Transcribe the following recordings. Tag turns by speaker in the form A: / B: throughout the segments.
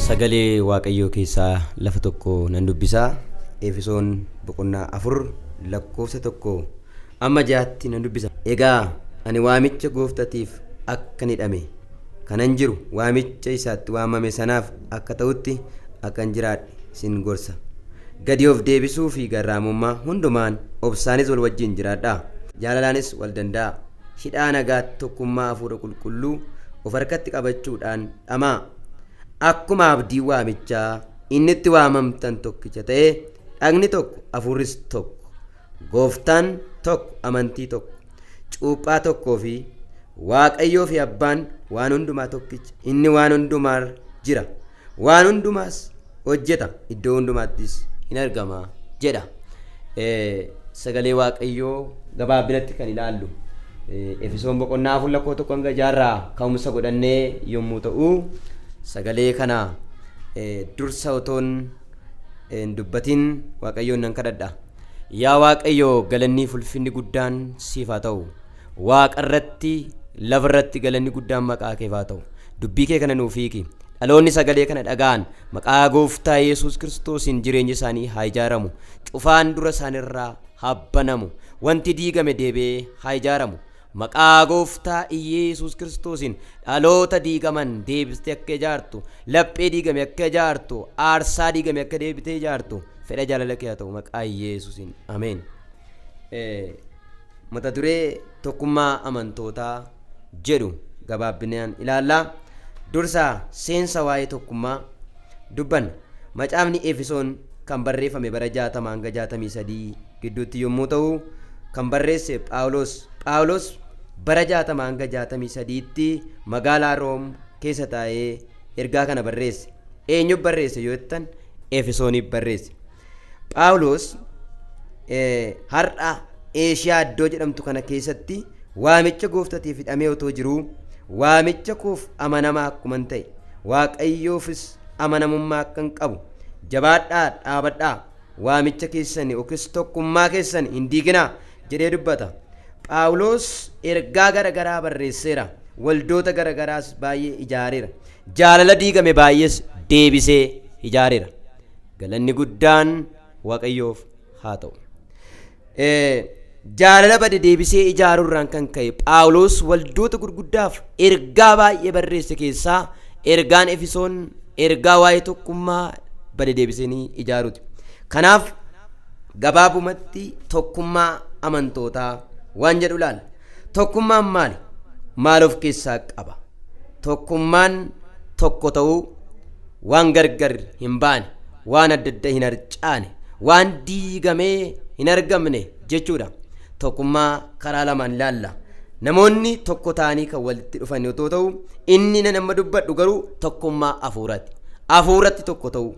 A: Sagalee Waaqayyoo keessaa lafa tokko nan dubbisaa. Efesoon boqonnaa 4 lakkoofsa 1 amma 6tti nan dubbisa. Egaa ani waamicha Gooftatiif akka hidhame kanan jiru waamicha isaatti waamame sanaaf akka ta'utti akkan jiraadhe sin gorsa. Gadi of deebisuu fi garraamummaa hundumaan obsaanis wal wajjin jiraadhaa. Jaalalaanis wal danda'a. Hidhaa nagaa tokkummaa hafuura qulqulluu of harkatti qabachuudhaan dhamaa. Akkuma abdii waamichaa inni itti waamamtan tokkicha ta'ee dhagni tokko hafuurris tokko Gooftaan tokko amantii tokko cuuphaa tokkoo fi Waaqayyoo fi Abbaan waan hundumaa tokkicha inni waan hundumaa jira waan hundumaas hojjeta iddoo hundumaattis hin argama jedha. Sagalee Waaqayyoo gabaabinatti kan ilaallu Efesoon boqonnaa 4 lakkoofsa 1 hanga 6 ka'umsa godhannee yommuu ta'u sagalee kana dursa otoon dubbatiin Waaqayyoon nan kadhadha. Yaa Waaqayyoo galanni ulfinni guddaan siif haa ta'u. Waaqarratti lafarratti galanni guddaan maqaa keef haa ta'u. Dubbii kee kana nuuf hiiki. Dhaloonni sagalee kana dhaga'an maqaa Gooftaa Yesuus Kiristoosiin jireenyi isaanii haa ijaaramu. Cufaan dura isaanirraa haa banamu. Wanti diigame deebi'ee haa ijaaramu. Maqaa Gooftaa Yesuus Kiristoosiin dhaloota diigaman deebistee akka ijaartu, laphee diigame akka ijaartu, aarsaa diigame akka deebitee ijaartu fedha jaalala kee haa ta'u maqaa Yesuusiin. Ameen. Mata duree tokkummaa amantootaa jedhu gabaabinaan ilaallaa. Dursa seensa waa'ee tokkummaa dubbanna. Macaafni Efesoon kan barreeffame bara 60 hanga 63 gidduutti yommuu ta'u kan barreesse Phaawulos bara 60 hanga 63tti magaalaa Room keessa taa'ee ergaa kana barreesse. Eenyuuf barreesse yoo jettan Efesooniif barreesse. Phaawulos har'a Eeshiyaa iddoo jedhamtu kana keessatti waamicha gooftatiif hidhamee otoo jiruu waamicha koof amanamaa akkuman ta'e Waaqayyoofis amanamummaa akkan qabu jabaadhaa dhaabadhaa waamicha keessan yookiis tokkummaa keessan hin diiginaa jedhee dubbata. Phaawulos ergaa garagaraa barreesseera. Waldoota garagaraas baay'ee ijaareera. Jaalala diigame baay'ees deebisee ijaareera. Galanni guddaan Waaqayyoof haa ta'u. Jaalala bade deebisee ijaaruurraan kan ka'e Phaawulos waldoota gurguddaaf ergaa baay'ee barreesse keessaa ergaan Efesoon ergaa waa'ee tokkummaa bade deebisanii ijaaruuti. Kanaaf gabaabumatti tokkummaa amantootaa waan jedhu ilaalla. Tokkummaan maali? Maal of keessaa qaba? Tokkummaan tokko ta'uu waan gargar hin baane, waan adda adda hin harcaane, waan diigamee hin argamne jechuudha. Tokkummaa karaa lamaan ilaalla. Namoonni tokko ta'anii kan walitti dhufan yoo ta'u, inni nama dubbadhu garuu tokkummaa hafuuraati. Hafuuratti tokko ta'uu,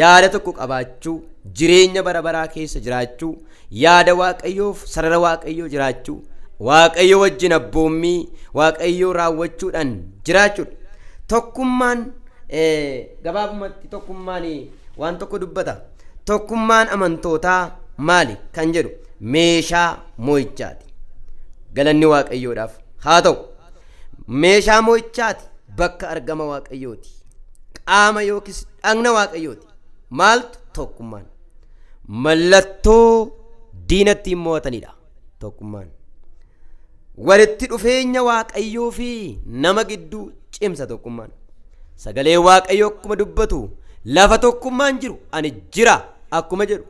A: yaada tokko qabaachuu, jireenya bara baraa keessa jiraachuu, yaada Waaqayyoof sarara Waaqayyoo jiraachuu, Waaqayyo wajjin abboommii Waaqayyoo raawwachuudhaan jiraachuudha. Tokkummaan gabaabumatti tokkummaan waan tokko dubbata. Tokkummaan amantootaa maali kan jedhu meeshaa moo'ichaati. Galanni Waaqayyoodhaaf haa ta'u. Meeshaa moo'ichaati bakka argama Waaqayyooti. Qaama yookiis dhagna Waaqayyooti. Maaltu tokkummaan? Mallattoo diinatti hin mo'atanidha tokkummaan. Walitti dhufeenya Waaqayyoo fi nama gidduu cimsa tokkummaan. Sagalee Waaqayyoo akkuma dubbatu lafa tokkummaan jiru ani jira akkuma jedhu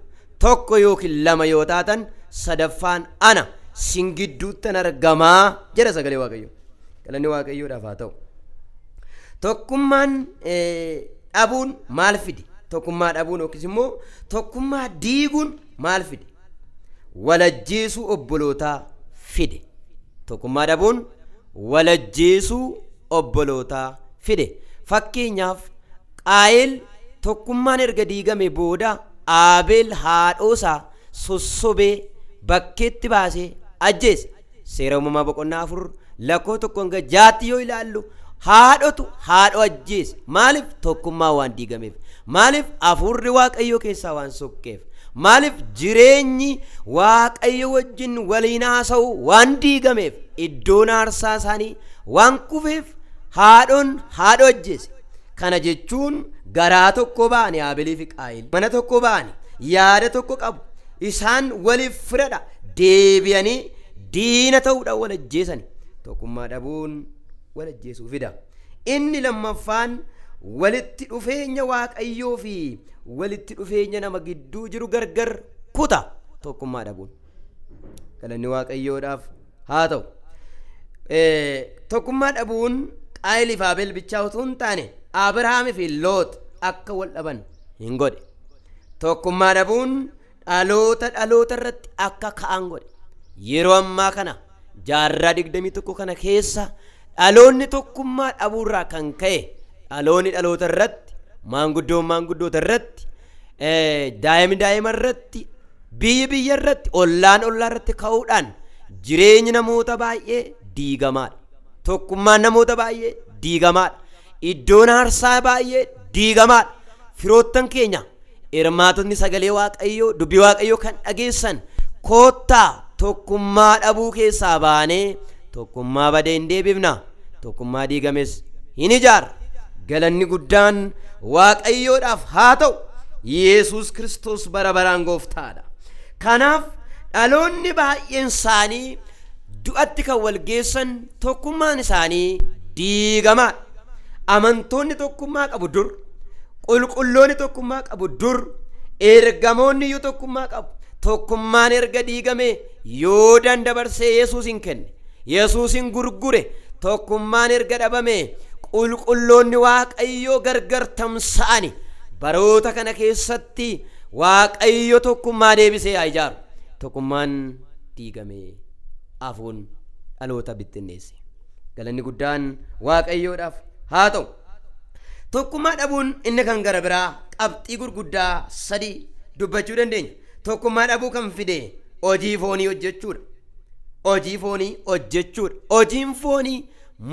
A: tokko yookiin lama yoo taatan sadaffaan ana sin gidduuttan argamaa jedha sagalee Waaqayyoo. Galanni Waaqayyoodhaaf haa ta'u. Tokkummaan dhabuun maal fide? Tokkummaa dhabuun yookiis immoo tokkummaa diiguun maal fide? Walajjeesuu obbolootaa fide. Tokkummaa dhabuun walajjeesuu obbolootaa fide. Fakkeenyaaf Qaayil tokkummaan erga diigame booda Aabeel haadhoosaa sossobee bakkeetti baasee ajjeese. Seera uumamaa boqonnaa 4 lakkoofsa 1 hanga 6 yoo ilaallu haadhotu haadho ajjeese. Maaliif? Tokkummaa waan diigameef. Maaliif? Hafuurri Waaqayyoo keessaa waan sokkeef. Maaliif? Jireenyi Waaqayyo wajjin waliin haasa'u waan diigameef. Iddoon aarsaa isaanii waan kufeef haadhoon haadho ajjeese. Kana jechuun garaa tokko ba'anii Aabeelii fi Qaayil mana tokko ba'anii yaada tokko qabu. Isaan waliif firadha. Deebi'anii diina ta'uudhaan wal ajjeesani. Tokkummaa dhabuun wal ajjeesuu fida. Inni lammaffaan walitti dhufeenya Waaqayyoo fi walitti dhufeenya nama gidduu jiru gargar kuta. Tokkummaa dhabuun. Galanni Waaqayyoodhaaf haa ta'u. Tokkummaa dhabuun Qaayilii fi Aabeel bichaa utuu hin taane Abrahaamii fi Loot akka wal dhaban hin godhe. Tokkummaa dhabuun dhaloota irratti akka ka'an godhe. Yeroo ammaa kana jaarraa 21 kana keessa dhaloonni tokkummaa dhabuurraa kan ka'e dhaloonni dhaloota irratti, maanguddoota irratti, daa'ima irratti, biyya irratti, ollaan irratti ka'uudhaan jireenyi namoota baay'ee diigamaadha. Tokkummaan namoota baay'ee diigamaadha. Iddoon aarsaa baay'ee diigamaadha. Firoottan keenya hirmaatonni sagalee Waaqayyoo dubbii Waaqayyoo kan dhageessan koottaa tokkummaa dhabuu keessaa baanee tokkummaa badee hin deebifna. Tokkummaa diigames hin ijaarra. Galanni guddaan Waaqayyoodhaaf haa ta'u. Yesuus Kiristoos bara baraan gooftaadha. Kanaaf dhaloonni baay'een isaanii du'atti kan wal geessan tokkummaan isaanii diigamaadha. Amantoonni tokkummaa qabu dur, qulqulloonni tokkummaa qabu dur, ergamoonni iyyuu tokkummaa qabu. Tokkummaan erga diigame yoo dabarsee Yesuusin kenne, Yesuusin gurgure, tokkummaan erga dhabame qulqulloonni Waaqayyoo gargar tamsa'ani. Baroota kana keessatti Waaqayyo tokkummaa deebisee haa ijaaru. tokkummaan diigame afuun dhaloota bittinneesse. Galanni guddaan Waaqayyoodhaaf haa ta'u. Tokkummaa dhabuun inni kan gara biraa qabxii gurguddaa 3 dubbachuu dandeenya. Tokkummaa dhabuu kan fide hojii foonii hojjechuudha. Hojii foonii hojjechuudha. Hojiin foonii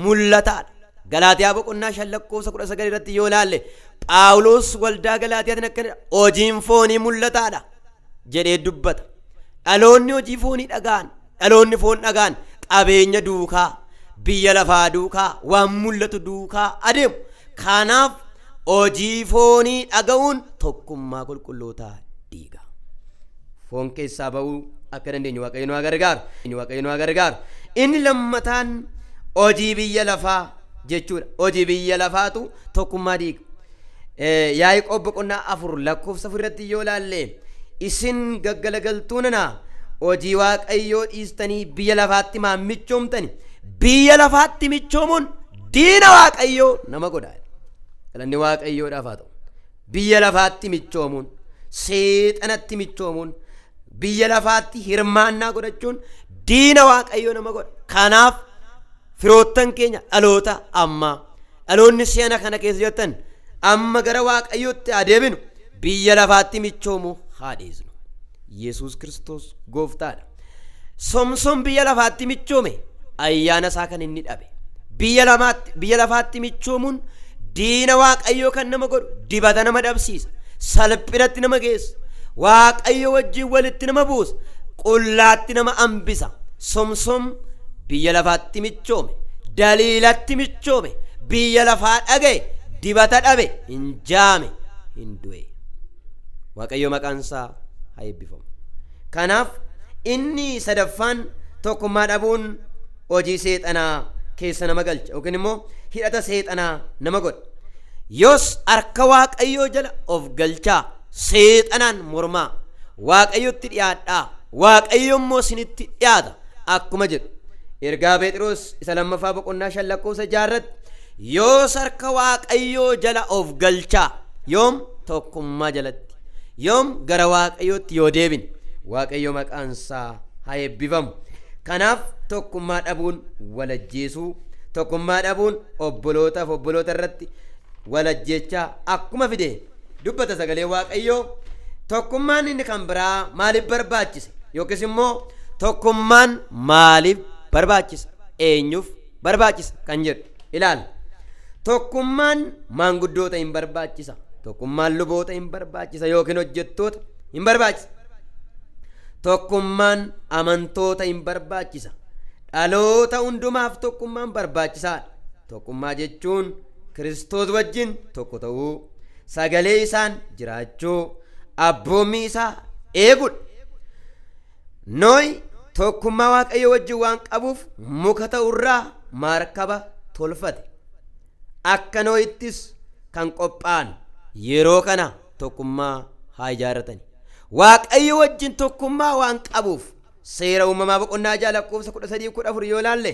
A: mul'ataadha. Galaatiyaa boqonnaa 5:19 irratti yoo ilaalle Phaawulos waldaa Galaatiyaatiin akkana hojiin foonii mul'ataadha jedhee dubbata. Dhaloonni hojii foonii dhagaan, dhaloonni foon dhagaan qabeenya duukaa, biyya lafaa duukaa, waan mul'atu duukaa adeemu. Kanaaf hojii foonii dhaga'uun tokkummaa qulqullootaa diiga. Foon keessaa ba'uu akka dandeenyu Waaqayyo nu haa gargaaru. Inni lammataan hojii biyya lafaa jechuudha. Hojii biyya lafaatu tokkummaa diiga. Yaaqoob boqonnaa 4:4 irratti yoo ilaalle isin gaggalagaltuu nana hojii Waaqayyoo dhiistanii biyya lafaatti michoomtani. Biyya lafaatti michoomuun diina Waaqayyoo nama godha. Galanni Waaqayyoodhaaf haa ta'u. Biyya lafaatti michoomuun, seexanatti michoomuun, biyya lafaatti hirmaannaa godhachuun diina Waaqayyoo nama godha. Kanaaf firoottan keenya dhaloota ammaa, dhaloonni si'ana kana keessa jirtan amma gara Waaqayyootti adeeminu biyya lafaatti michoomuu haa dhiisnu. Yesuus Kiristoos gooftaadha. Somson biyya lafaatti michoome ayyaana isaa kan inni dhabe. Biyya lafaatti michoomuun diina Waaqayyoo kan nama godhu, dibata nama dhabsiisa, salphinatti nama geessa, Waaqayyo wajjin walitti nama buusa, qullaatti nama hambisa. Somson biyya lafaatti michoome, Daliilatti michoome, biyya lafaa dhaga'e, dibata dhabe, hin jaame, hin du'e. Waaqayyo maqaan isaa haa eebbifamu. Kanaaf inni sadaffaan tokkummaa dhabuun hojii seexanaa keessa nama galcha yookiin immoo hidhata seexanaa nama godha. Yoos harka Waaqayyoo jala of galchaa, seexanaan mormaa, Waaqayyotti dhiyaadhaa, Waaqayyo immoo isinitti dhiyaata akkuma jedhu ergaa Phexros isa lammaffaa boqonnaa 5:6 irratti yoos harka Waaqayyoo jala of galchaa, yoom tokkummaa jalatti, yoom gara Waaqayyootti yoo deebine Waaqayyo maqaan isaa haa eebbifamu. Kanaaf tokkummaa dhabuun walajjeesuu, tokkummaa dhabuun obboloota irratti walajjechaa akkuma fide dubbata sagalee Waaqayyoo. Tokkummaan inni kan biraa maaliif barbaachise yookiis immoo tokkummaan maaliif barbaachisa, eenyuuf barbaachisa kan jedhu ilaala. Tokkummaan maanguddoota hin barbaachisa, tokkummaan luboota hin barbaachisa yookiin hojjettoota hin barbaachisa. Tokkummaan amantoota hin barbaachisa. Dhaloota hundumaaf tokkummaan barbaachisaadha. Tokkummaa jechuun Kiristoos wajjin tokko ta'uu, sagalee isaan jiraachuu, abboommii isaa eeguudha. Noohi tokkummaa Waaqayyo wajjin waan qabuuf muka ta'urraa maarkaba tolfate. Akka Noohittis kan qophaa'an yeroo kana tokkummaa haa ijaarratani. Waaqayyo wajjin tokkummaa waan qabuuf seera uumamaa boqonnaa 6:13-14 yoo ilaalle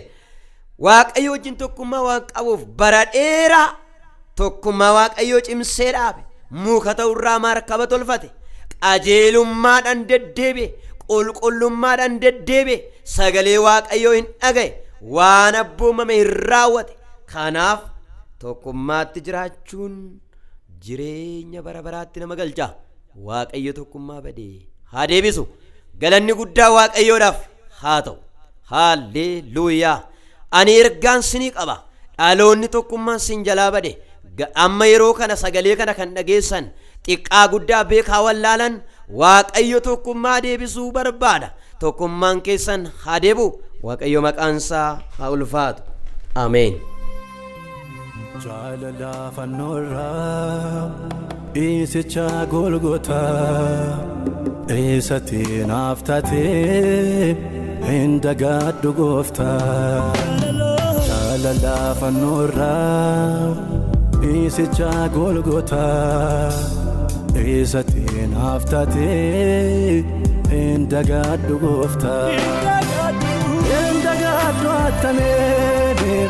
A: Waaqayyo wajjin tokkummaa waan qabuuf bara dheeraa tokkummaa Waaqayyo cimsee dhaabe, muka ta'urraa maarkaba tolfate, qajeelummaadhaan deddeebi'e, qulqullummaadhaan deddeebi'e, sagalee Waaqayyoo hin dhaga'e, waan abboomame hin raawwate. Kanaaf tokkummaatti jiraachuun jireenya bara baraatti nama galcha. Waaqayyo tokkummaa badee haa deebisu. Galanni guddaa Waaqayyoodhaaf haa ta'u. Haalleluuyaa. Ani ergaan sinii qaba. Dhaloonni tokkummaan sin jalaa bade. Amma yeroo kana sagalee kana kan dhageessan xiqqaa guddaa beekaa wallaalan Waaqayyo tokkummaa deebisuu barbaada. Tokkummaan keessan haa deebi'u. Waaqayyo maqaan isaa haa ulfaatu. Ameen.
B: Jaalala fannoorraa Isicha Golgotaa eessatti naaf taatee hin dagaadhu gooftaa. Jaalala fannoorraa Isicha Golgotaa eessatti naaf taatee hin dagaadhu gooftaa. Hin dagaadhu attamee,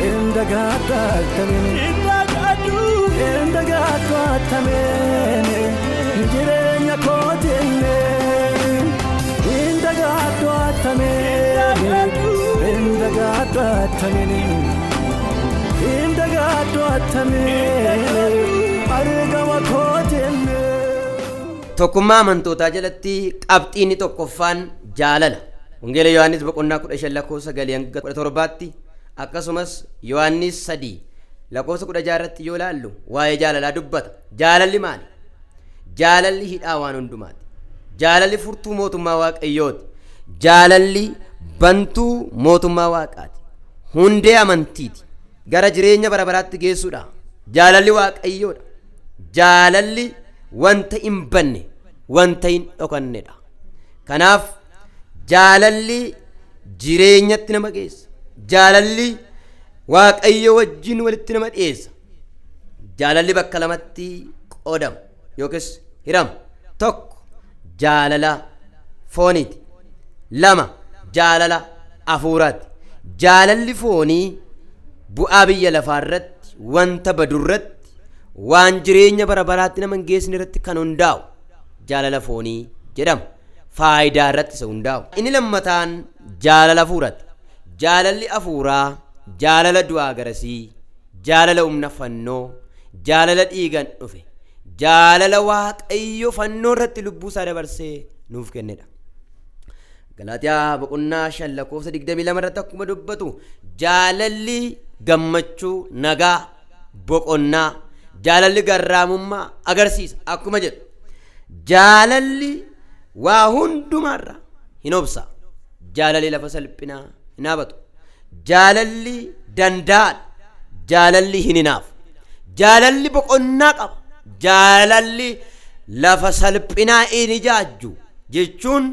B: hin dagaadhu attamee. Indagaatu atamene jireenya kootiine
A: tokkummaa amantootaa jalatti qabxiin tokkoffaan jaalala. Wangeela Yohaannis boqonnaa 15:9-17 akkasumas Yohaannis 3:16 irratti yoo laallu waa'ee jaalalaa dubbata. Jaalalli maali? Jaalalli hidhaa waan hundumaati. Jaalalli furtuu mootummaa Waaqayyooti. Jaalalli bantuu mootummaa Waaqaati. Hundee amantiiti. Gara jireenya bara baraatti geessuudha. Jaalalli Waaqayyoodha. Jaalalli wanta hin banne, wanta hin dhokannedha. Kanaaf jaalalli jireenyatti nama geessa. Jaalalli Waaqayyo wajjin walitti nama dhiyeessa. Jaalalli bakka lamatti qoodama yookiis hirama. Tokko jaalala fooniiti. Lama jaalala hafuuraati. Jaalalli foonii bu'aa biyya lafaa irratti, wanta badu irratti, waan jireenya bara baraatti nama hin geessine irratti kan hundaa'u jaalala foonii jedhama. Faayidaa irratti isa hundaa'u. Inni lammataan jaalala hafuuraati. Jaalalli hafuuraa jaalala du'aa garasii, jaalala humna fannoo, jaalala dhiigan dhufe, jaalala Waaqayyo fannoo irratti lubbuu isaa dabarsee nuuf kennedha. Galaatiyaa boqonnaa 5:22 irratti akkuma dubbatu jaalalli gammachuu, nagaa, boqonnaa, jaalalli garraamummaa agarsiisa. Akkuma jedhu jaalalli waa hundumaarra hin obsa. Jaalalli lafa salphinaa hin habatu. Jaalalli danda'aadha. Jaalalli hin hinaafu. Jaalalli boqonnaa qaba. Jaalalli lafa salphinaa hin ijaajju jechuun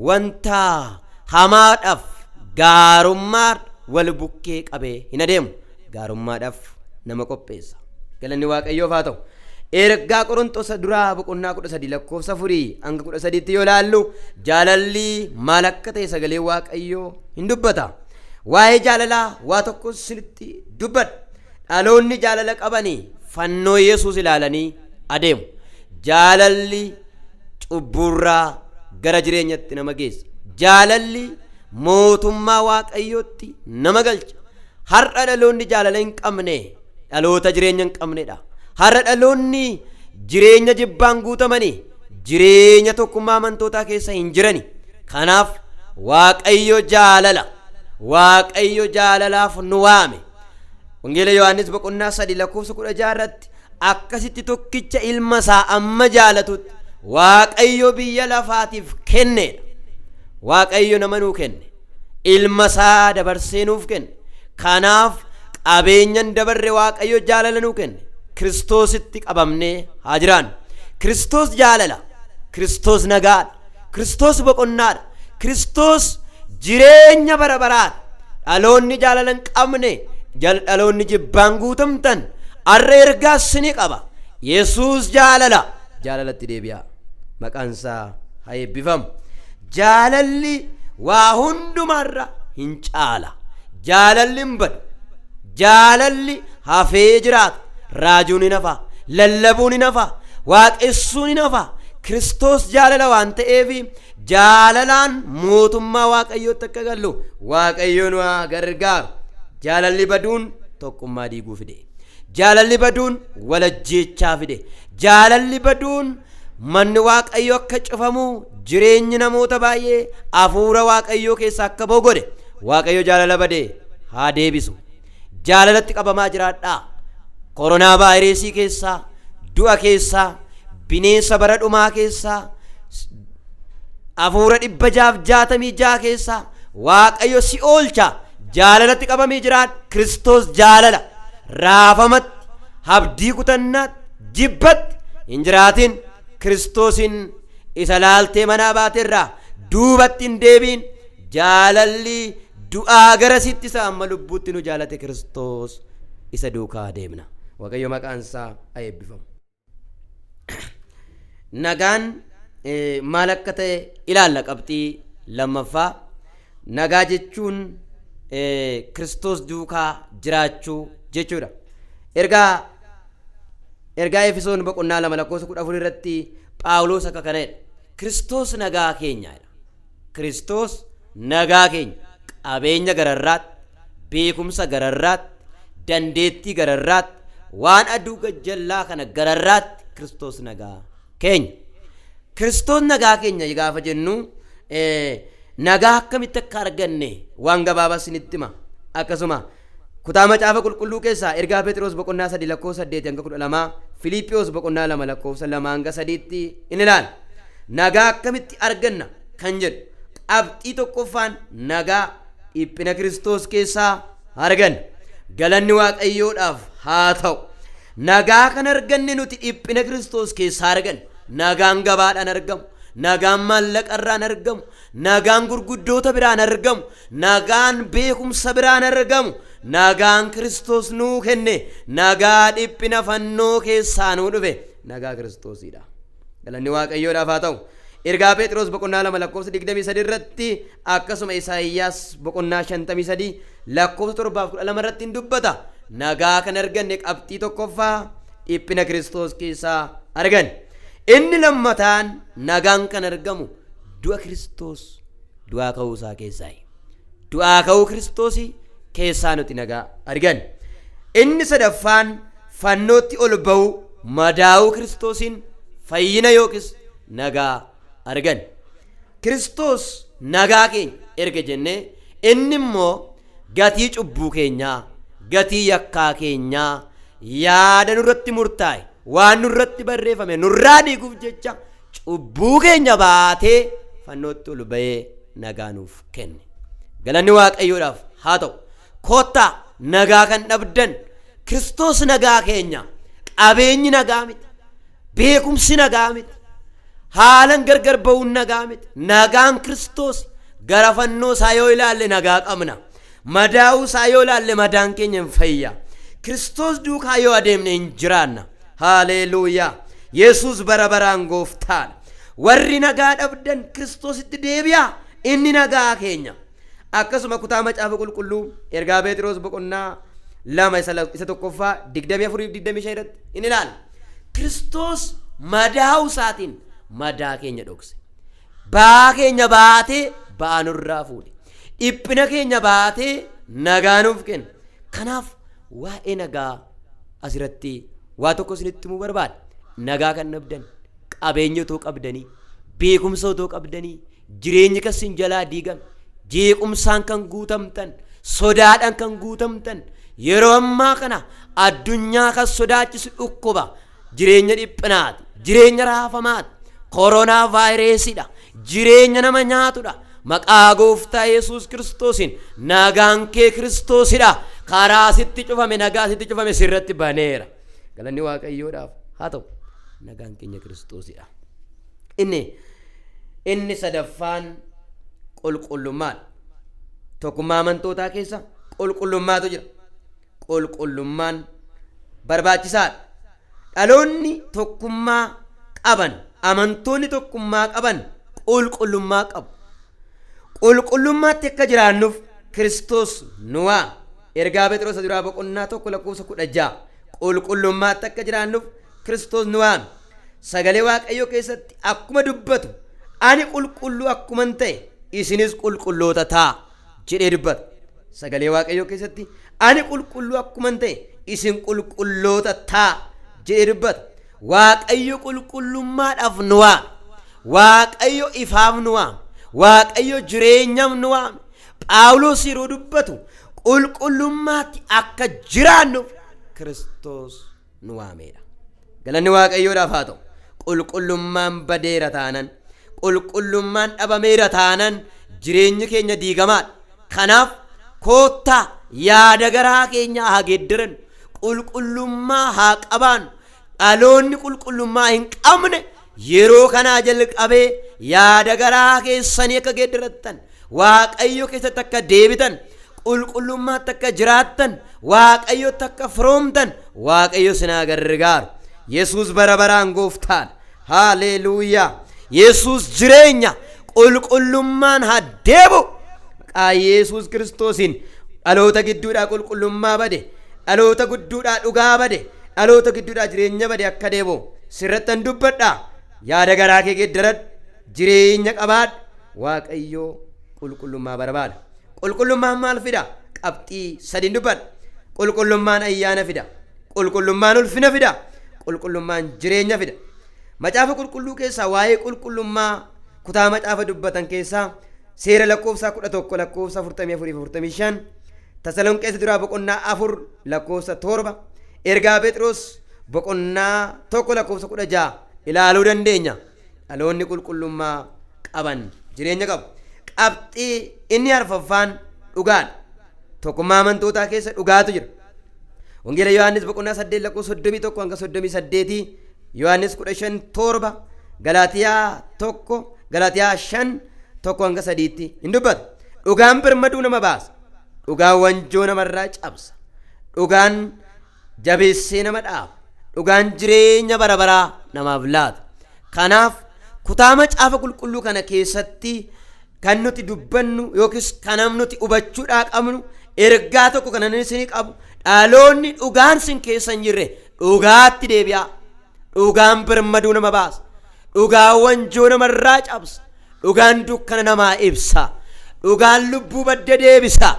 A: wanta hamaadhaaf gaarummaa wal bukkee qabee hin adeemu. Gaarummaadhaaf nama qopheessa. Galanni Waaqayyoof haa ta'u. Ergaa Qorontos duraa boqonnaa 13:4-13 yoo laallu jaalalli maal akka ta'e sagalee Waaqayyoo hin dubbata. Waa'ee jaalalaa waa tokko sinitti dubbadha. Dhaloonni jaalala qabanii fannoo Yesuus ilaalanii adeemu. Jaalalli cubburraa gara jireenyatti nama geessa. Jaalalli mootummaa Waaqayyootti nama galcha. Har'a dhaloonni jaalala hin qabne dhaloota jireenya hin qabnedha. Har'a dhaloonni jireenya jibbaan guutamanii jireenya tokkummaa amantootaa keessa hin jirani. Kanaaf Waaqayyo jaalala. Waaqayyo jaalalaaf nu waame. Wangeela Yohaannis boqonnaa 3:16 irratti akkasitti tokkicha ilma isaa amma jaalatutti Waaqayyo biyya lafaatiif kennedha. Waaqayyo nama nuu kenne. Ilma isaa dabarsee nuuf kenne. Kanaaf qabeenyan dabarre Waaqayyo jaalala nuu kenne. Kiristoositti qabamnee haa jiraannu. Kiristoos jaalala. Kiristoos nagaadha. Kiristoos boqonnaadha. Kiristoos jireenya bara baraadha. Dhaloonni jaalala hin qabne, dhaloonni jibbaan guutamtan har'a ergaa isinii qaba. Yesuus jaalala. Jaalalatti deebi'aa. Maqaan isaa haa eebbifamu. Jaalalli waa hundumaarra hin caala. Jaalalli hin badu. Jaalalli hafee jiraata. Raajuun hin hafa. Lallabuun hin hafa. Waaqessuun hin hafa. Kiristoos jaalala waan ta'eef jaalalaan mootummaa Waaqayyootti akka gallu Waaqayyoon waa gargaaru. Jaalalli baduun tokkummaa diiguu fide. Jaalalli baduun walajjeechaa fide. Jaalalli baduun manni Waaqayyo akka cufamu, jireenyi namoota baay'ee hafuura Waaqayyoo keessa akka ba'u godhe. Waaqayyo jaalala badee haa deebisu. Jaalalatti qabamaa jiraadhaa. Koronaa vaayirasii keessaa, du'a keessaa, bineensa bara dhumaa keessaa, hafuura 666 keessaa Waaqayyo si oolcha. Jaalalatti qabamee jiraadha. Kiristoos jaalala. Raafamatti, abdii kutannaatti, jibbatti hin jiraatin. Kiristoosin isa laaltee manaa baateerraa duubatti hin deebiin. Jaalalli du'aa garasitti isa amma lubbuutti nu jaalate Kiristoos isa duukaa deemna. Waaqayyo maqaan isaa haa eebbifamu. Nagaan maal akka ta'e ilaalla. Qabxii lammaffaa nagaa jechuun Kiristoos duukaa jiraachuu jechuudha. Ergaa Efesoon boqonnaa 2:14 irratti Phaawulos akka kana jedha. Kiristoos nagaa keenyaadha. Kiristoos nagaa keenya qabeenya gararraatti, beekumsa gararraatti, dandeettii gararraatti, waan aduu gajjallaa kana gararraatti Kiristoos nagaa keenya. Kiristoos nagaa keenya gaafa jennu nagaa akkamitti akka arganne waan gabaabaa isinitti hima. Akkasuma kutaa macaafa qulqulluu keessaa ergaa Phexros boqonnaa 3 lakkoofsa 8 hanga 12, Filiiphoos boqonnaa 2 lakkoofsa 2 hanga 3tti in ilaala. Nagaa akkamitti arganna kan jedhu qabxii tokkoffaan nagaa dhiphina Kiristoos keessaa arganna. Galanni Waaqayyoodhaaf haa ta'u. Nagaa kan arganne nuti dhiphina Kiristoos keessaa arganna. Nagaan gabaadhaan argamu, nagaan maallaqarraan argamu, nagaan gurguddoota biraan argamu, nagaan beekumsa biraan argamu, nagaan Kiristoos nuu kenne, nagaa dhiphina fannoo keessaa nuu dhufe nagaa Kiristoosidha. Galanni Waaqayyoodhaaf haa ta'u. Ergaa Phexros boqonnaa 2 lakkoofsa 23 irratti akkasuma Isaayyaas boqonnaa 53 lakkoofsa 7-12 irratti hin dubbata. Nagaa kan arganne qabxii tokkoffaa dhiphina Kiristoos keessaa arganne. Inni lammataan nagaan kan argamu du'a Kiristoos du'aa ka'uu isaa keessaa. Du'aa ka'uu Kiristoos keessaa nuti nagaa arganne. Inni sadaffaan fannootti ol ba'uu madaa'uu Kiristoosiin fayyina yookiis nagaa arganne. Kiristoos nagaa keenya erga jennee inni immoo gatii cubbuu keenyaa, gatii yakkaa keenyaa yaada nurratti murtaa'e waan nurratti barreeffame nurraa diiguuf jecha cubbuu keenya baatee fannootti ol ba'ee nagaa nuuf kenne. Galanni Waaqayyoodhaaf haa ta'u. Kottaa nagaa kan dhabdan Kiristoos nagaa keenya. Qabeenyi nagaa miti, beekumsi nagaa miti, haalan gargar ba'uun nagaa miti. Nagaan Kiristoos gara fannoo isaa yoo ilaalle nagaa qabna. Madaa'uu isaa yoo ilaalle madaan keenya hin fayya. Kiristoos duukaa yoo adeemne hin jiraanna. Haleluuyaa. Yesuus bara baraan gooftaadha. Warri nagaa dhabdan Kiristoositti deebi'aa. Inni nagaa keenya. Akkasuma kutaa macaafa qulqulluu ergaa Phexros boqonnaa 2 isa tokkoffaa 24-25 irratti in ilaala. Kiristoos madaa'uu isaatiin madaa keenya dhokse. Ba'aa keenya baatee ba'aa nurraa fuudhe. Dhiphina keenya baatee nagaa nuuf kenne. Kanaaf waa'ee nagaa asirratti waa tokko isinitti himuu barbaada. Nagaa kan dhabdan qabeenya otoo qabdanii, beekumsa otoo qabdanii, jireenyi kasin jalaa diigame, jeequmsaan kan guutamtan, sodaadhaan kan guutamtan, yeroo ammaa kana addunyaa kan sodaachisu dhukkuba, jireenya dhiphinaati, jireenya raafamaati, koronaa vaayireesiidha, jireenya nama nyaatudha. Maqaa gooftaa Yesuus Kiristoosiin nagaan kee Kiristoosidha. Karaa sitti cufame, nagaa sitti cufame sirratti baneera. Galanni Waaqayyoodhaaf haa ta'u. Nagaan keenya Kiristoosidha. Inni sadaffaan qulqullummaadha. Tokkummaa amantootaa keessa qulqullummaatu jira. Qulqullummaan barbaachisaadha. Dhaloonni tokkummaa qaban, amantoonni tokkummaa qaban qulqullummaa qabu. Qulqullummaatti akka jiraannuuf Kiristoos nu waame. Ergaa Phexros duraa boqonnaa 1 lakkoofsa 16 qulqullummaatti akka jiraannuuf Kiristoos nu waame. Sagalee Waaqayyoo keessatti akkuma dubbatu ani qulqulluu akkuman ta'e isinis qulqulloota ta'a jedhee dubbata. Sagalee Waaqayyoo keessatti ani qulqulluu akkuman ta'e isin qulqulloota ta'a jedhee dubbata. Waaqayyo qulqullummaadhaaf nu waame. Waaqayyo ifaaf nu waame. Waaqayyo jireenyaaf nu waame. Phaawulos yeroo dubbatu qulqullummaatti akka jiraannuuf Kiristoos nu waameedha. Galanni Waaqayyoodhaaf haa ta'u. Qulqullummaan badeera taanan, qulqullummaan dhabameera taanan jireenyi keenya diigamaadha. Kanaaf koottaa yaada garaa keenya haa geeddaran, qulqullummaa haa qabaannu. Dhaloonni qulqullummaa hin qabne yeroo kanaa jalqabee yaada garaa keessanii akka geeddarattan, Waaqayyo keessatti akka deebitan, qulqullummaatti akka jiraattan, Waaqayyotti akka firoomtan Waaqayyo sinaa gargaaru. Yesuus bara baraan gooftaadha. Haleluuyaa. Yesuus jireenya. Qulqullummaan haa deebi'u. Maqaa Yesuus Kiristoosiin dhaloota gidduudhaa qulqullummaa bade, dhaloota gidduudhaa dhugaa bade, dhaloota gidduudhaa jireenya bade akka deebi'u sirrattan dubbadhaa. Yaada garaa kee geeddaradhu, jireenya qabaadhu. Waaqayyo qulqullummaa barbaada. Qulqullummaan maal fida? Qabxii sadii dubbadha. Qulqullummaan ayyaana fida. Qulqullummaan ulfina fida. Qulqullummaan jireenya fida. Macaafa qulqulluu keessaa waa'ee qulqullummaa kutaa macaafa dubbatan keessaa seera lakkoofsa 11 lakkoofsa 44-45, Tasalonqeessa duraa boqonnaa 4 lakkoofsa 7, ergaa Phexros boqonnaa 1 lakkoofsa 16 ilaaluu dandeenya. Dhaloonni qulqullummaa qaban jireenya qabu. Qabxii inni arfaffaan dhugaadha. Tokkummaa amantootaa keessa dhugaatu jira. Wangeela Yohaannis boqonnaa 8 lakkoofsa 31 hanga 38, Yohaannis 15:7, Galaatiyaa 1 Galaatiyaa 5:1 hanga 3tti hin dubbata. Dhugaan birmaduu nama baasa. Dhugaan wanjoo namarraa cabsa. Dhugaan jabeessee nama dhaaba. Dhugaan jireenya bara baraa namaaf laata. Kanaaf kutaa macaafa qulqulluu kana keessatti kan nuti dubbannu yookiis kan nuti hubachuudhaa qabnu ergaa tokko kan isin qabu, dhaloonni dhugaan sin keessa hin jirre dhugaatti deebi'aa. Dhugaan birmaduu nama baasa. Dhugaan wanjoo namarraa cabsa. Dhugaan dukkana namaa ibsa. Dhugaan lubbuu badda deebisa.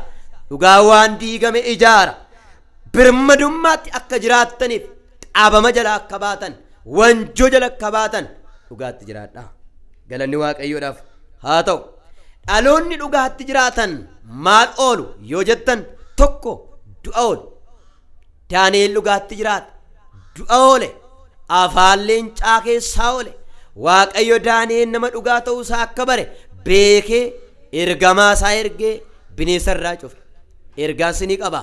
A: Dhugaan waan diigame ijaara. Birmadummaatti akka jiraattaniif qabama jala akka baatan, wanjoo jala akka baatan dhugaatti jiraadha. Galanni Waaqayyoodhaaf haa ta'u. Dhaloonni dhugaatti jiraatan maal oolu yoo jettan, tokko du'a oolu. Daani'el dhugaatti jiraata, du'a oole. Afaan leencaa keessaa oole. Waaqayyo Daani'el nama dhugaa ta'uu isaa akka bare beekee ergamaa isaa ergee bineensa irraa cufe. Ergaan sinii qaba.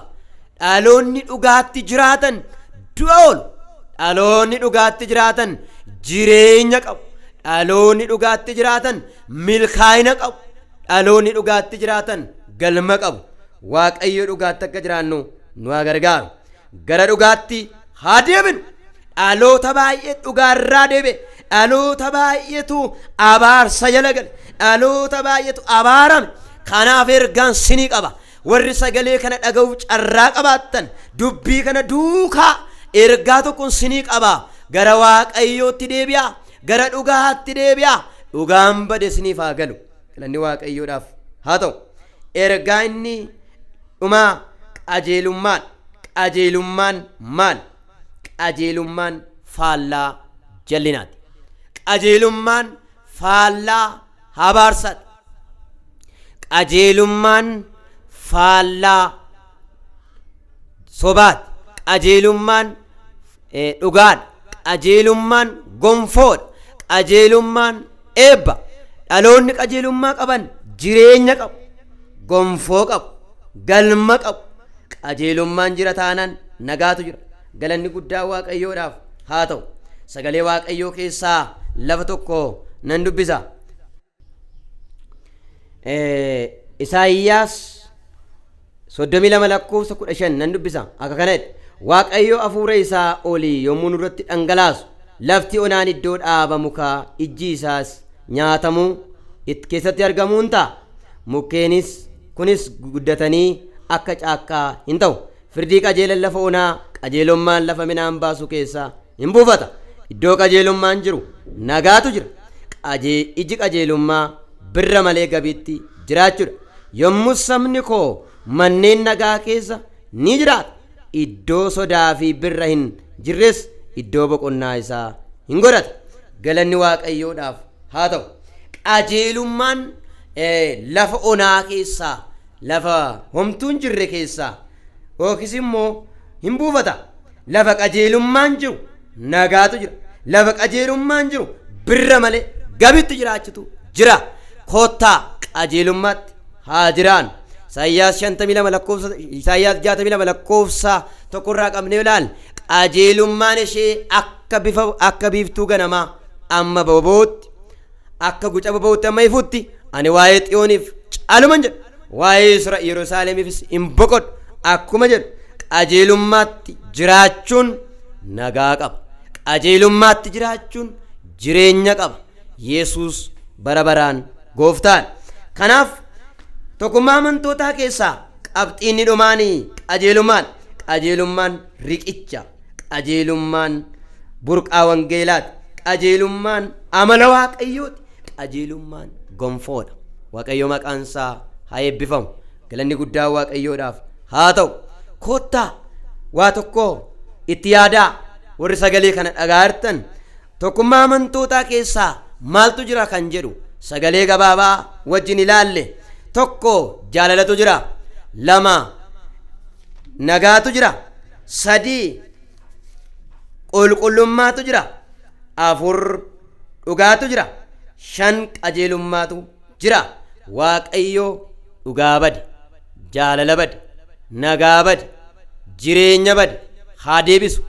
A: Dhaloonni dhugaatti jiraatan du'a oolu. Dhaloonni dhugaatti jiraatan jireenya qabu. Dhaloonni dhugaatti jiraatan milkaa'ina qabu. Dhaloonni dhugaatti jiraatan galma qabu. Waaqayyo dhugaatti akka jiraannu nu haa gargaaru. Gara dhugaatti haa deebinu. Dhaloota baay'ee dhugaarraa deebe. Dhaloota baay'eetu abaarsa jala gale. Dhaloota baay'eetu abaarame. Kanaaf ergaan sinii qaba. Warri sagalee kana dhaga'uuf carraa qabaattan dubbii kana duukaa ergaa tokkoon sinii qaba. Gara Waaqayyootti deebi'aa. Gara dhugaatti deebi'aa. Dhugaan bade siniif haa galu. Galanni Waaqayyoodhaaf haa ta'u. Ergaa inni dhumaa qajeelummaan. Qajeelummaan maal? Qajeelummaan faallaa jallinaati. Qajeelummaan faallaa abaarsaati. Qajeelummaan faallaa sobaati. Qajeelummaan dhugaadha. Qajeelummaan gonfoodha. Qajeelummaan eebba. Dhaloonni qajeelummaa qaban jireenya qabu, gonfoo qabu, galma qabu. Qajeelummaan jira taanaan nagaatu jira. Galanni guddaa Waaqayyoodhaaf haa ta'u. Sagalee Waaqayyoo keessaa lafa tokko nan dubbisa. Isaayyaas 32 lakkoofsa 15 nan dubbisa. Akka kanatti Waaqayyo hafuura isaa olii yommuu nurratti dhangalaasu, lafti onaan iddoo dhaaba mukaa, ijji isaas nyaatamuu keessatti argamuun ta'a. Mukkeenis kunis guddatanii akka caakkaa hin ta'u. Firdii qajeelan lafa onaa, qajeelummaan lafa midhaan baasu keessaa hin buufata. Iddoo qajeelummaan jiru nagaatu jira. Iji qajeelummaa birra malee gabiitti jiraachuudha. Yommuu sabni koo manneen nagaa keessa ni jiraata. Iddoo sodaa fi birra hin jirres iddoo boqonnaa isaa hin godhata. Galanni Waaqayyoodhaaf haa ta'u. Qajeelummaan lafa onaa keessaa, lafa homtuun jirre keessaa yookiis immoo hin buufata. Lafa qajeelummaan jiru nagaatu jira. Lafa qajeelummaan jiru birra malee gabiitti jiraachutu jira. Kottaa qajeelummaatti haa jiraannu. Isaayyaas 62 lakkoofsa 1 irraa qabnee ilaalla. Qajeelummaan ishee akka biiftuu ganamaa amma boba'utti, akka guca boba'utti amma ifutti, ani waa'ee Xiyooniif caaluman jedhu, waa'ee Yerusaalemiifis hin boqodhu akkuma jedhu. Qajeelummaatti jiraachuun nagaa qaba. Qajeelummaatti jiraachuun jireenya qaba. Yesuus bara baraan gooftaan. Kanaaf tokkummaa amantootaa keessaa qabxiinni dhumaanii qajeelummaan. Qajeelummaan riqicha. Qajeelummaan burqaa wangeelaati. Qajeelummaan amala Waaqayyooti. Qajeelummaan gonfoodha. waaqayyo maqaansaa haa eebbifamu. Galanni guddaa waaqayyoodhaaf haa ta'u. Kottaa waa tokko itti yaadaa. Warri sagalee kana dhaga'artan tokkummaa amantootaa keessaa maaltu jira kan jedhu sagalee gabaabaa wajjin ilaalle. Tokko jaalalatu jira, lama nagaatu jira, sadii qulqullummaatu jira, afur dhugaatu jira, shan qajeelummaatu jira. Waaqayyo dhugaa bade, jaalala bade, nagaa bade, jireenya bade haa deebisu.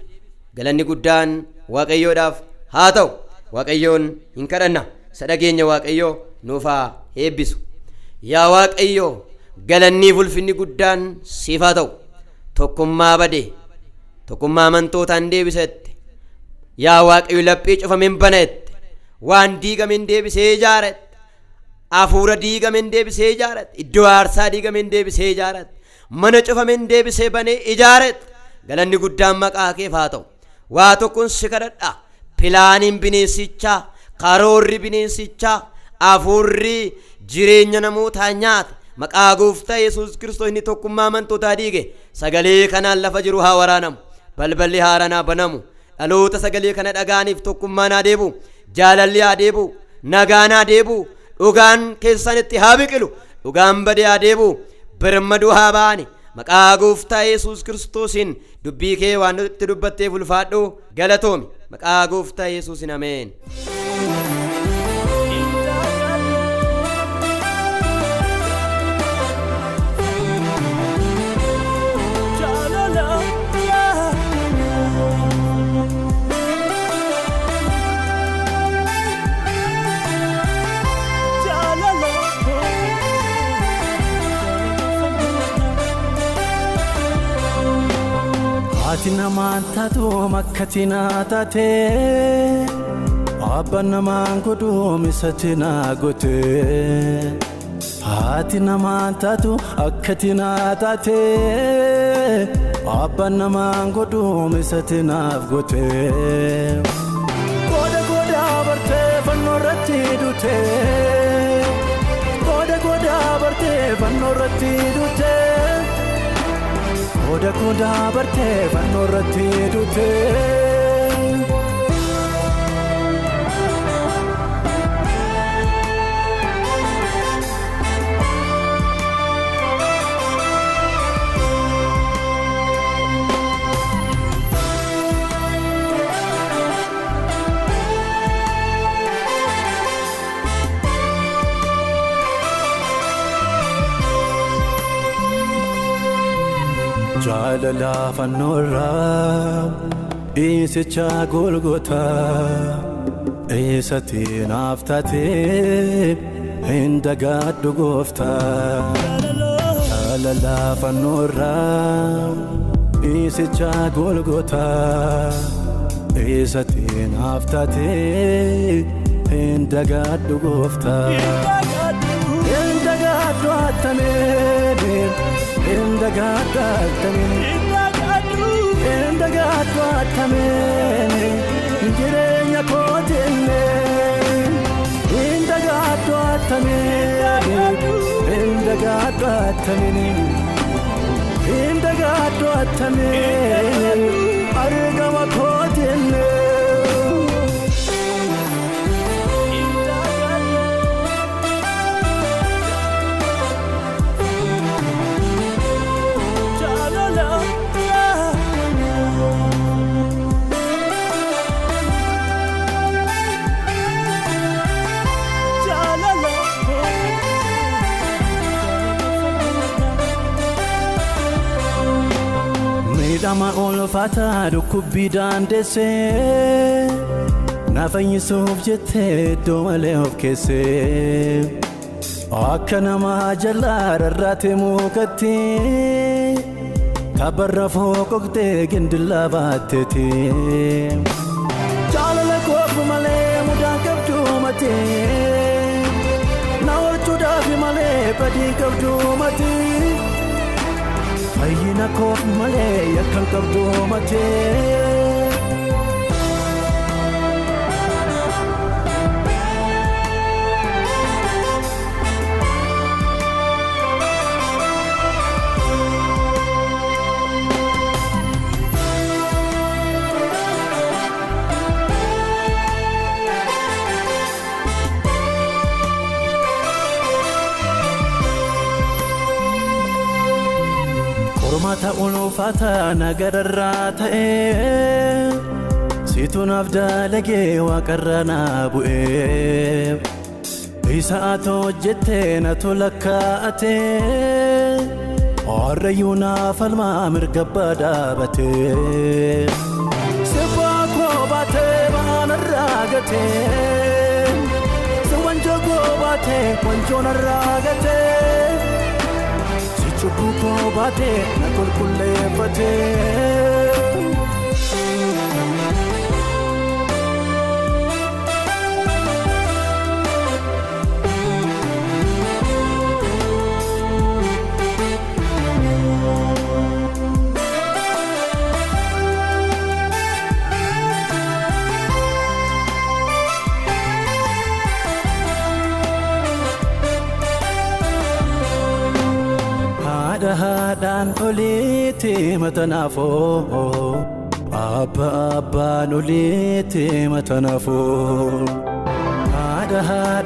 A: Galanni guddaan waaqayyoodhaaf haa ta'u. Waaqayyoon hin kadhanna. Sadhageenya waaqayyoo nuuf haa eebbisu. Yaa waaqayyo, galannii ulfinni guddaan siif haa ta'u. Tokkummaa bade, tokkummaa amantootaan deebisette. Yaa waaqayyo, laphee cufame hin banette. Waan diigame hin deebisee ijaarette. Hafuura diigame hin deebisee ijaarette. Iddoo aarsaa diigame hin deebisee ijaarette. Mana cufame hin deebisee banee ijaarette. Galanni guddaan maqaa keef haa ta'u. Waa tokkoon si kadhadha. Pilaaniin bineensichaa, karoorri bineensichaa, hafuurri jireenya namootaa nyaata. Maqaa gooftaa Yesuus Kiristoos inni tokkummaa amantootaa diige sagalee kanaan lafa jiru haa waraanamu. Balballi haaraan haa banamu. Dhaloota sagalee kana dhaga'aniif tokkummaan haa deebi'u. Jaalalli haa deebi'u. Nagaan haa deebi'u. Dhugaan keessanitti haa biqilu. Dhugaan badee haa deebi'u. Birmaduu haa ba'ani. Maqaa gooftaa Yesuus Kiristoosiin dubbii kee waan nutti dubbatteef ulfaadhu galatoomi. Maqaa gooftaa Yesuusiin ameen.
B: Haati namaan taatu makkatti naa taate, abbaan namaan godhu misatti naa goote. Haati namaan taatu akkatti naa taate, abbaan namaan godhu misatti naaf goote. Gooda gooda bartee fannoo irratti duute, gooda gooda bartee fannoo irratti duute. Gooda gooda bartee fannoo irratti duute. Jaalala fannoo irraa dhiisicha Golgotaa, eessatti naaf taate hin dagaadhu gooftaa. Jaalala fannoo irraa dhiisicha Golgotaa, eessatti naaf taate hin dagaadhu gooftaa. Hin dagaadhu attameen, hin dagaadhu attameen, hin dagaadhu attameen, jireenya kootiillee. Hin dagaadhu attameen, hin dagaadhu attameen, hin dagaadhu attameen, argama kootiillee. Miidhama ulfaataa dhukkubbii daandessee, na fayyisuuf jettee iddoo malee of keessee. Akka nama jalaa rarraate mukatti, kabarra fooqoqxee gindillaa baatteeti. Jaalala koofu malee mudaan qabdu matee, na oolchuudhaaf malee badii qabdu matee. Fayyina koof malee yakkan qabdu matee. mata ulufata nagararra ta'e situn afdalage waqarrana bu'e isaato jette na tolakkaate orayuna falma mirgabada bate sebako bate banaragate sewanjogo bate wanjonaragate sichuko bate na kulkulle bate dan oliti matanafo abba noliti matanafo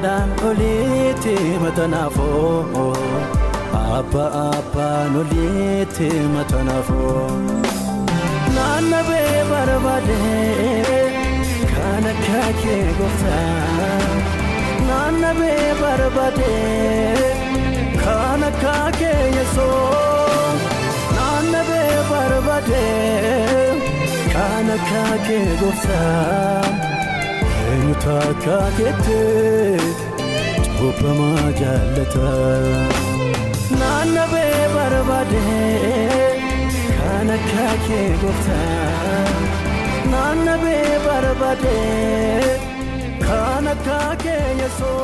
B: dan oliti matanafo abba noliti matanafo nanabe barbade kana kake gofta nanabe barbade kana kake yeso nanabe barbade kana kake gofta enuta kakete chopama jalata nanabe barbade kana kake gofta nanabe barbade kana kake yeso